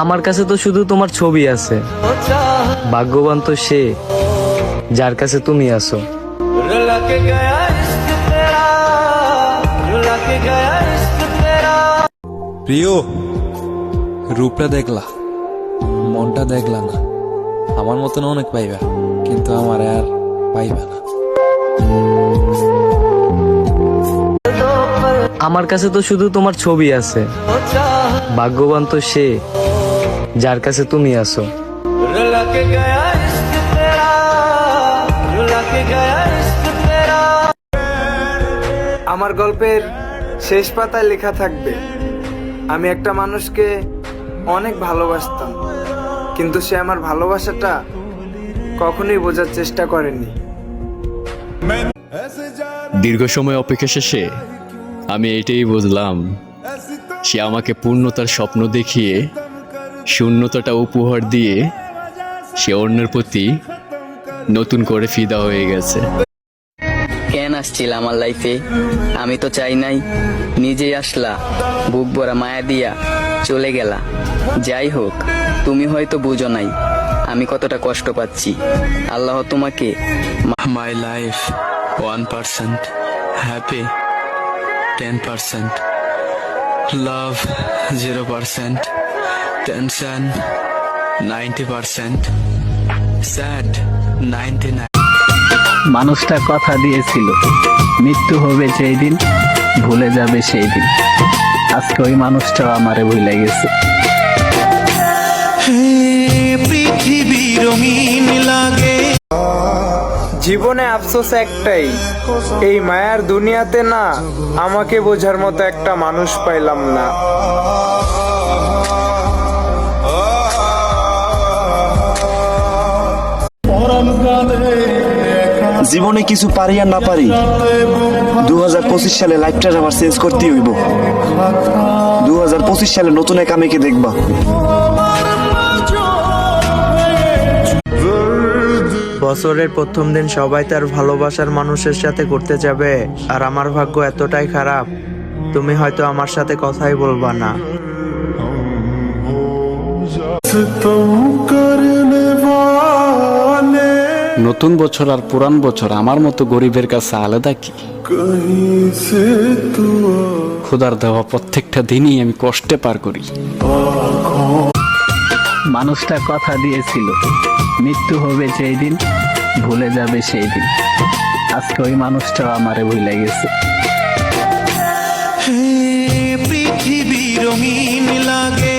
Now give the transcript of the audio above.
আমার কাছে তো শুধু তোমার ছবি আছে, ভাগ্যবান তো সে যার কাছে তুমি আছো। প্রিয়, রূপটা দেখলা, মনটা দেখলা না। আমার মতন অনেক পাইবা, কিন্তু আমার আর পাইবা না। আমার কাছে তো শুধু তোমার ছবি আছে, ভাগ্যবান তো সে যার কাছে তুমি আছো। আমার গল্পের শেষ পাতায় লেখা থাকবে, আমি একটা মানুষকে অনেক ভালোবাসতাম, কিন্তু সে আমার ভালোবাসাটা কখনোই বোঝার চেষ্টা করেনি। দীর্ঘ সময় অপেক্ষা শেষে আমি এটাই বুঝলাম, সে আমাকে পূর্ণতার স্বপ্ন দেখিয়ে শূন্যতাটা উপহার দিয়ে সে অন্যের প্রতি নতুন করে ফিদা হয়ে গেছে। কেন আসছিল আমার লাইফে? আমি তো চাই নাই, নিজেই আসলা, বুক ভরা মায়া দিয়া চলে গেলা। যাই হোক, তুমি হয়তো বুঝো নাই আমি কতটা কষ্ট পাচ্ছি। আল্লাহ তোমাকে My life 1%, happy 10%, love 0%, tension 90%, sad 99%. মানুষটা কথা দিয়েছিল মৃত্যু হবে যেই দিন, ভুলে যাবে সেই দিন। আজকে ওই মানুষটাও আমারে ভুলে গেছে। পৃথিবী রঙিন লাগে। জীবনে আফসোস একটাই, এই মায়ার দুনিয়াতে না আমাকে বোঝার মতো একটা মানুষ পাইলাম না। জীবনে কিছু পারি আর না পারি, 2025 সালে লাইফটা আমার চেঞ্জ করতেই হইব। 2025 সালে নতুন এক আমিকে দেখবা। বছরের প্রথম দিন সবাই তার ভালোবাসার মানুষের সাথে ঘুরতে যাবে, আর আমার ভাগ্য এতটাই খারাপ, তুমি হয়তো আমার সাথে কথাই বলবা না। নতুন বছর আর পুরান বছর আমার মতো গরিবের কাছে আলাদা কি? খোদার দেওয়া প্রত্যেকটা দিনই আমি কষ্টে পার করি। মানুষটা কথা দিয়েছিল মৃত্যু হবে যেই দিন, ভুলে যাবে সেই দিন। আজকে ওই মানুষটাও আমারে ভুলে গেছে। পৃথিবী রঙিন লাগে।